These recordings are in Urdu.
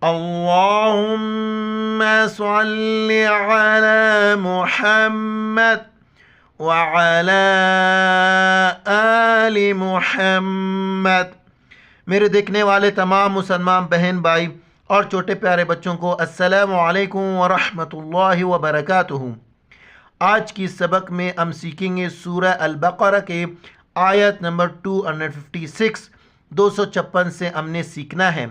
اللہم صلی علی محمد وعلی آل محمد۔ میرے دیکھنے والے تمام مسلمان بہن بھائی اور چھوٹے پیارے بچوں کو السلام علیکم ورحمۃ اللہ وبرکاتہ۔ آج کی سبق میں ہم سیکھیں گے سورہ البقرہ کے آیت نمبر 256 256 سے ہم نے سیکھنا ہے۔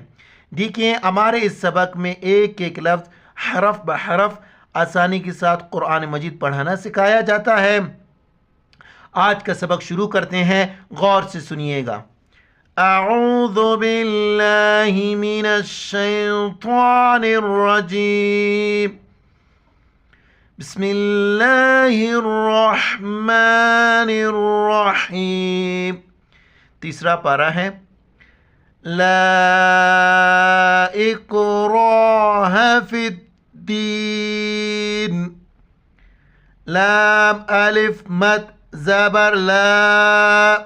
دیکھیں ہمارے اس سبق میں ایک ایک لفظ حرف بحرف آسانی کے ساتھ قرآن مجید پڑھانا سکھایا جاتا ہے۔ آج کا سبق شروع کرتے ہیں، غور سے سنیے گا۔ اعوذ باللہ من الشیطان الرجیم، بسم اللہ الرحمن الرحیم۔ تیسرا پارہ ہے لا اکراہ فی الدین، لام الف مد زبر لا،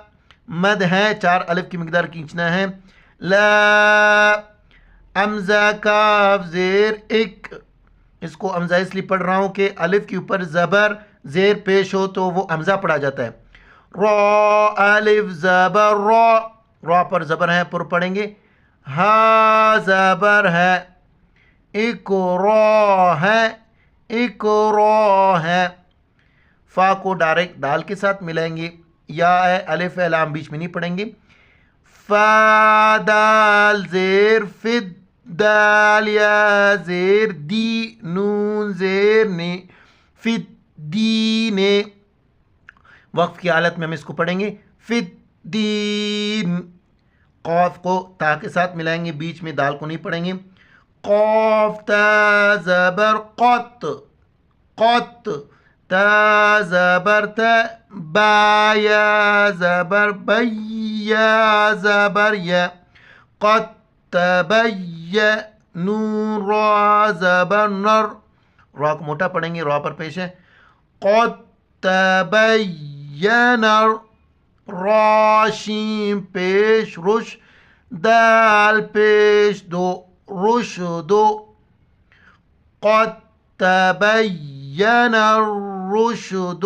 مد ہے 4 الف کی مقدار کھینچنا ہے۔ لا حمزہ کاف زیر ایک، اس کو حمزہ اس لیے پڑھ رہا ہوں کہ الف کے اوپر زبر زیر پیش ہو تو وہ حمزہ پڑھا جاتا ہے۔ را الف زبر را، را پر زبر ہے پر پڑھیں گے۔ ہا زبر ہے، اکرا ہے، اکرا ہے۔ فا کو ڈائریکٹ دال کے ساتھ ملائیں گے، یا ہے الف ہے لام بیچ میں نہیں پڑھیں گے۔ فا دال زیر فد، دال یا زیر دی، نون زیر نے، فد دی نے۔ وقف کی حالت میں ہم اس کو پڑھیں گے فد دین۔ قاف کو تا کے ساتھ ملائیں گے، بیچ میں دال کو نہیں پڑھیں گے۔ قاف تا زبر قط، قط، تا زبر تا، با یا زبر بی، یا زبر یا، قط تبی، نون را زبر نر، را کو موٹا پڑھیں گے، را پر پیش ہے۔ قط تبین، را شین پیش رش، دال پیش دو، رش دو۔ قد تبین الرشد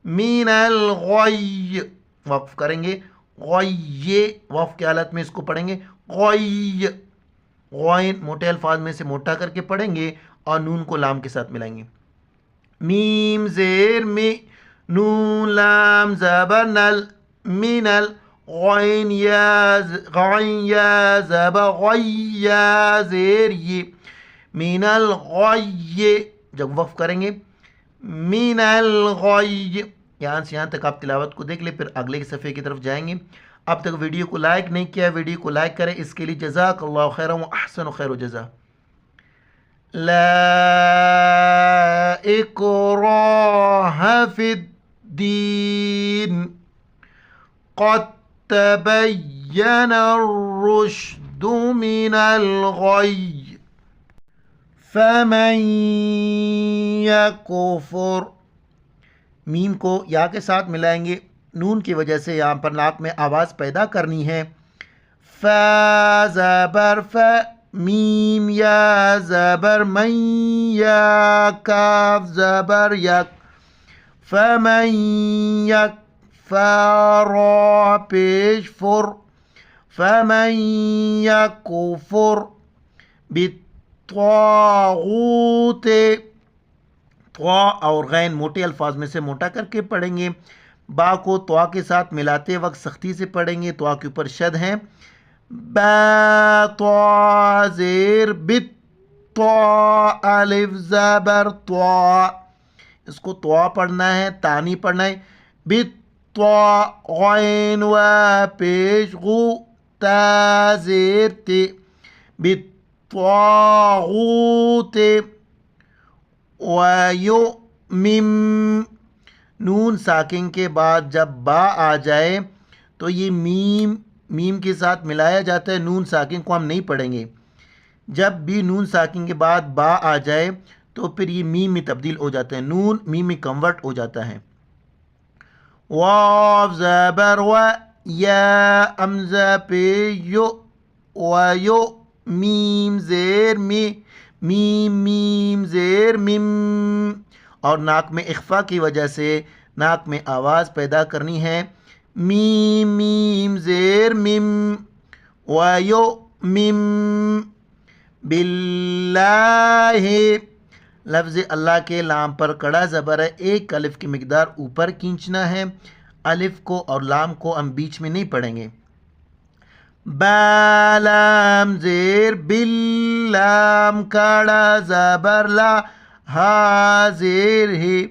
من الغی، وقف کریں گے، غی، وقف کی حالت میں اس کو پڑھیں گے غی، غین موٹے الفاظ میں سے موٹا کر کے پڑھیں گے اور نون کو لام کے ساتھ ملائیں گے۔ میم زیر میں، نون لام زبر نل، منل، غین یا، غین یا زبر غی، یا زیر یہ، من الغی، جب وقف کریں گے من الغی۔ یہاں سے یہاں تک آپ تلاوت کو دیکھ لیں، پھر اگلے صفحے کی طرف جائیں گے۔ اب تک ویڈیو کو لائک نہیں کیا، ویڈیو کو لائک کریں، اس کے لیے جزاک اللہ خیرا و احسن خیر و جزا۔ لا اکراہ فی الدین، قد تبین الرشد من الغی، فمن یکفر، میم کو یا کے ساتھ ملائیں گے، نون کی وجہ سے یہاں پر ناک میں آواز پیدا کرنی ہے۔ فا زبر ف، میم یا زبر من، یا کاف زبر یک، فمن یک، فا را پیش فر، فمن یکفر بالطاغوت، طا اور غین موٹے الفاظ میں سے موٹا کر کے پڑھیں گے۔ با کو طا کے ساتھ ملاتے وقت سختی سے پڑھیں گے، طا کے اوپر شد ہیں۔ با طا زیر بت، طا الف زبر طا، اس کو طا پڑھنا ہے، تا نہیں پڑھنا ہے۔ بت طا، غین و پیش غو، تا زیر تے، بالطاغوت، وَيُؤْمِن، نون ساکن کے بعد جب با آ جائے تو یہ میم کے ساتھ ملایا جاتا ہے، نون ساکن کو ہم نہیں پڑھیں گے۔ جب بھی نون ساکن کے بعد با آ جائے تو پھر یہ میم میں تبدیل ہو جاتا ہے، نون میم میں کنورٹ ہو جاتا ہے۔ واو زبر و، یا حمزہ پہ یو، وَيُؤْمِن، میم زیر می، میم میم زیر میم، اور ناک میں اخفا کی وجہ سے ناک میں آواز پیدا کرنی ہے، میم میم زیر میم، وَيُؤْمِن باللہ، لفظ اللہ کے لام پر کڑا زبر ہے، ایک الف کی مقدار اوپر کھینچنا ہے، الف کو اور لام کو ہم بیچ میں نہیں پڑھیں گے، با لام زیر باللام کڑا زبر لا، ہا زیر ہے،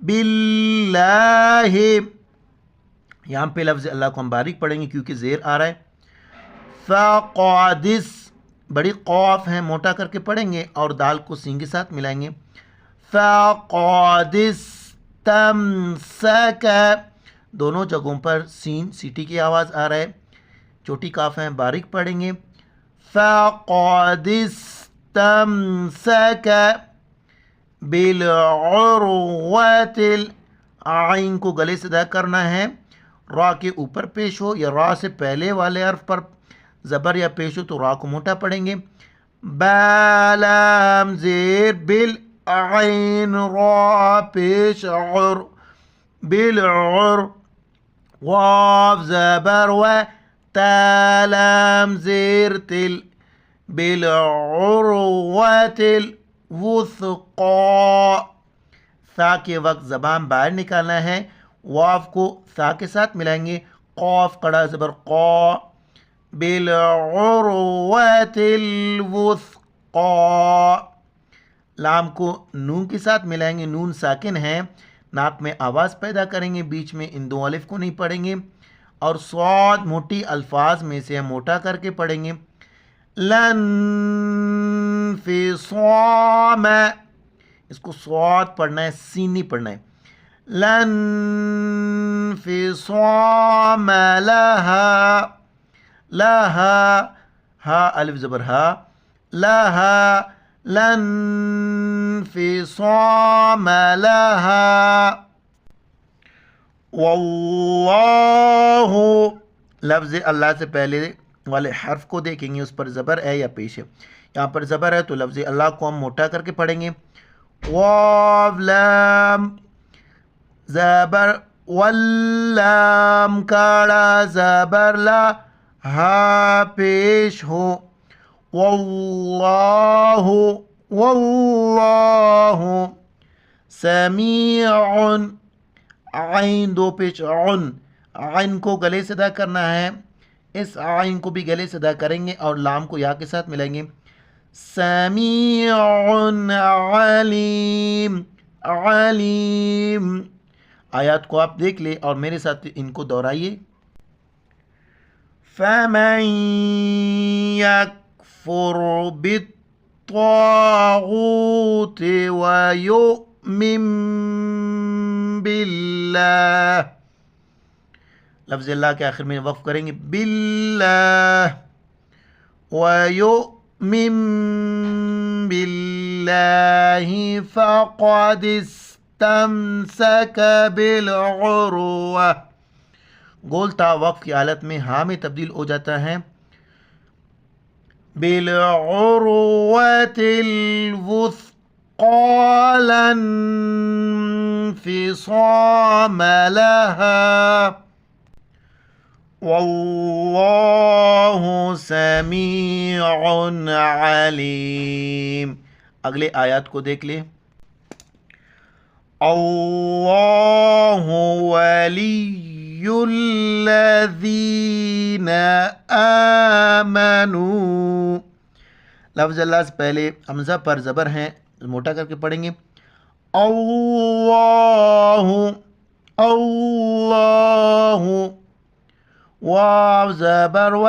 باللہ، یہاں پہ لفظ اللہ کو ہم باریک پڑھیں گے کیونکہ زیر آ رہا ہے، فقادس، بڑی قوف ہے موٹا کر کے پڑھیں گے اور دال کو سین کے ساتھ ملائیں گے، فقادس تمسک، دونوں جگہوں پر سین سیٹی کی آواز آ رہا ہے، چھوٹی کاف ہیں باریک پڑھیں گے، فقادس تمسک بالعروۃ، عین کو گلے سے ادا کرنا ہے، را کے اوپر پیش ہو یا را سے پہلے والے حرف پر زبر یا پیش ہو تو را کو موٹا پڑھیں گے، با لام زیر بالعین را پیش عر، بالعر، واو زبر و، تا لام زیر تل، بالعروۃ الوثقی، سا کے وقت زبان باہر نکالنا ہے، واو کو سا کے ساتھ ملائیں گے، قوف کڑا زبر قا، بالعروۃ الوثقی، لام کو نون کے ساتھ ملائیں گے، نون ساکن ہے، ناک میں آواز پیدا کریں گے، بیچ میں ان دو الف کو نہیں پڑھیں گے، اور صاد موٹی الفاظ میں سے ہم موٹا کر کے پڑھیں گے، لانفصام، اس کو صاد پڑھنا ہے سین نہیں پڑھنا ہے، لانفصام لہا، لہا، ہا الف زبر ہا، لہا، لانفصام لہا، واللہ، لفظ اللہ سے پہلے والے حرف کو دیکھیں گے اس پر زبر ہے یا پیش ہے، یہاں پر زبر ہے تو لفظ اللہ کو ہم موٹا کر کے پڑھیں گے، واو لام زبر، واللام کڑا زبر لا، ہا پیش ہو، واللہ، واللہ سمیع، عین دو پیش عن، عین کو گلے سے ادا کرنا ہے، اس عین کو بھی گلے سے ادا کریں گے اور لام کو یا کے ساتھ ملائیں گے، سمیع علیم، علیم، آیات کو آپ دیکھ لیں اور میرے ساتھ ان کو دہرائیے، فَمَن يَكْفُرْ بِالطَّاغُوتِ وَيُؤْمِن باللہ، لفظ اللہ کے آخر میں وقف کریں گے، باللہ، وَيُؤْمِن باللہ فَقَدِ استمسک بالعروہ، گول تا وقف کی حالت میں ہاں میں تبدیل ہو جاتا ہے، بالعروۃ الوثقی لا انفصام لها، واللہ سمیع علیم، اگلے آیات کو دیکھ لیں، اللہ ولی الذین آمنوا، لفظ اللہ سے پہلے حمزہ پر زبر ہیں، موٹا کر کے پڑھیں گے، اللہ، اللہ، واو زبر و،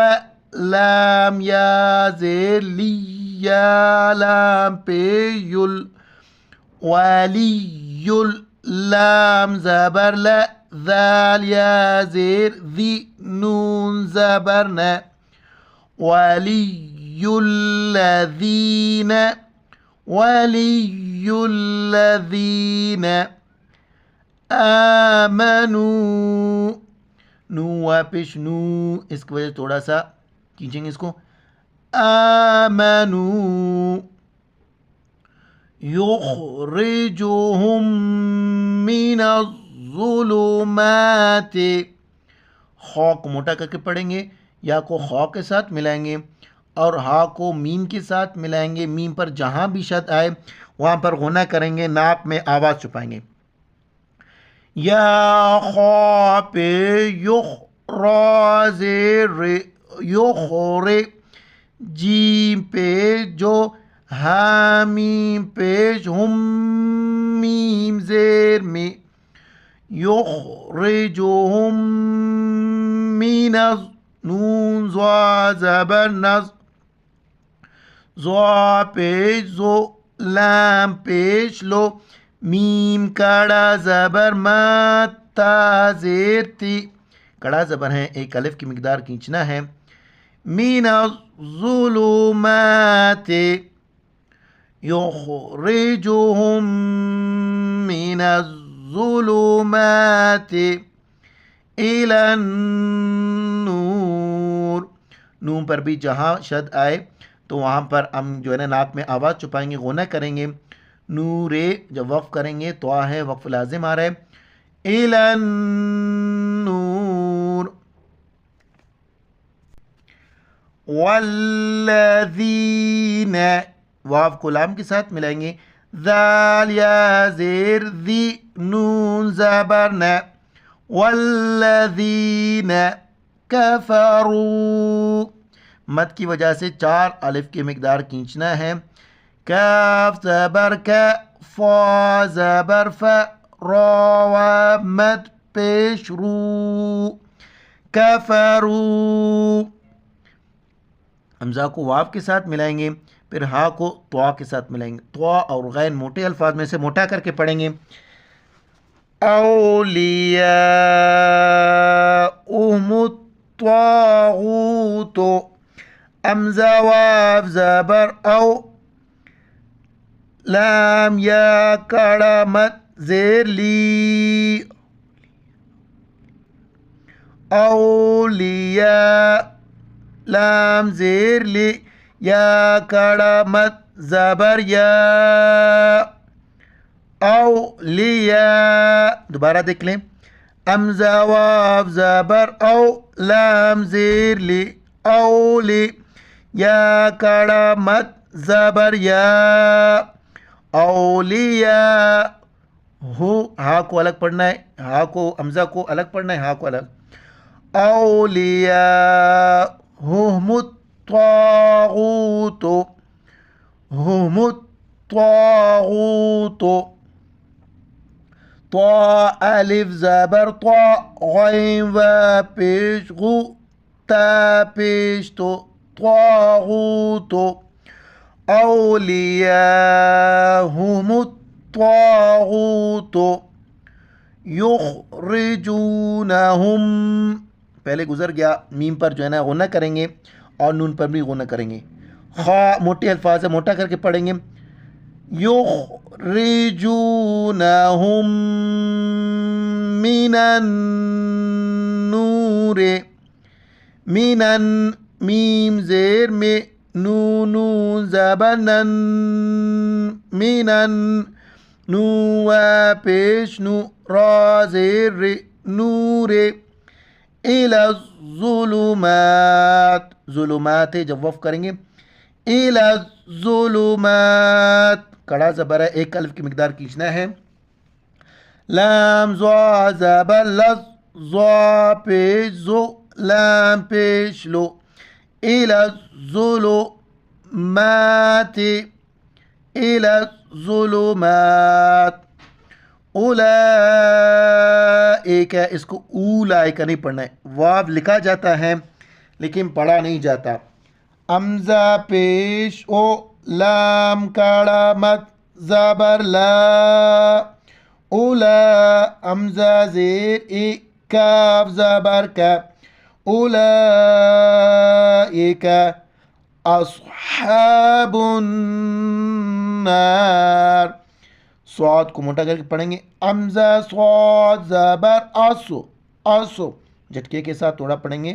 لام یا زیر لی، یا لام پہ یل، ولی، لام زبر ل، ذال یا زیر ذی، نون زبر ن، ولی الذین، ولی الذین آمنوا، نو واپش نو، اس کی وجہ سے تھوڑا سا کھینچیں گے اس کو، آمنوا یخرجہم من الظلمات. خا کو موٹا کر کے پڑھیں گے، یا کو خا کے ساتھ ملائیں گے اور ہا کو میم کے ساتھ ملائیں گے. میم پر جہاں بھی شد آئے وہاں پر غنہ کریں گے، ناک میں آواز چھپائیں گے. یا خا پہ یخ را زیر یخر، جیم پہ جو، حامیم پیش ہم میم زیر میں، یخرجہم من نون زوا زبر نز، زوا پیش زو، لام پیش لو، میم کڑا زبر ما، تا زیر تی. کڑا زبر ہے، ایک الف کی مقدار کھینچنا ہے. من الظلمات یخرجہم من الظلمات الی النور. نون پر بھی جہاں شد آئے تو وہاں پر ہم جو ہے نا ناک میں آواز چھپائیں گے، غنہ کریں گے. نورے جب وقف کریں گے تو ہے وقف لازم آ رہا ہے. الی النور. والذین، واو کو لام کے ساتھ ملائیں گے. ذال یا زیر ذی، نون زبر ن. والذین کفروا، مد کی وجہ سے 4 الف کی مقدار کھینچنا ہے. کاف زبر کا، فا زبر فا، را مد پیش رو، کفروا. حمزہ کو واو کے ساتھ ملائیں گے، پھر ہا کو طوا کے ساتھ ملائیں گے. طوا اور غین موٹے الفاظ میں سے موٹا کر کے پڑھیں گے. اولیاؤہم الطاغوت، حمزہ واو زبر او، لام یا کڑا مد زیر لی، اولیاء، لام زیر لی، یا کڑا مد زبر یا، اولیاء. دوبارہ دیکھ لیں. حمزہ واو زبر او، لام زیر لی، اولی، یا کڑا مد زبر یا، اولیاء. ہو، ہا کو الگ پڑھنا ہے، ہا کو حمزہ کو الگ پڑھنا ہے، ہا کو الگ. اولیاؤہم الطاغوت، ہم الطاغوت. طا الف زبر طا، غین و پیش غو، تا پیش تو، طاغوت. اولیاؤہم الطاغوت یخرجونہم، پہلے گزر گیا. میم پر جو ہے نا غنہ کریں گے اور نون پر بھی غنہ کریں گے. خا موٹے الفاظ ہے، موٹا کر کے پڑھیں گے. یخرجونہم من النور، من میم زیر میں، نون زبنن، من نو و پیش نو، را زیر ری، نور. الی الظلمات، ظلمات جب وقف کریں گے. الی الظلمات، کڑا زبر ہے، ایک الف کی مقدار کھینچنا ہے. لام زوا زبر لز، زوا پیش زو، لام پیش لو. الی الظلمات، الی الظلمات. اولئک، اس کو اولئک نہیں پڑھنا ہے، واو لکھا جاتا ہے لیکن پڑھا نہیں جاتا. حمزہ پیش او، لام کڑا مد زبر لا، اولا، حمزہ زیر ای، کاف زبر کا، اولئک اصحاب النار. صاد کو موٹا کر کے پڑھیں گے. حمزہ صاد زبر اسو، اسو، جھٹکے کے ساتھ تھوڑا پڑھیں گے.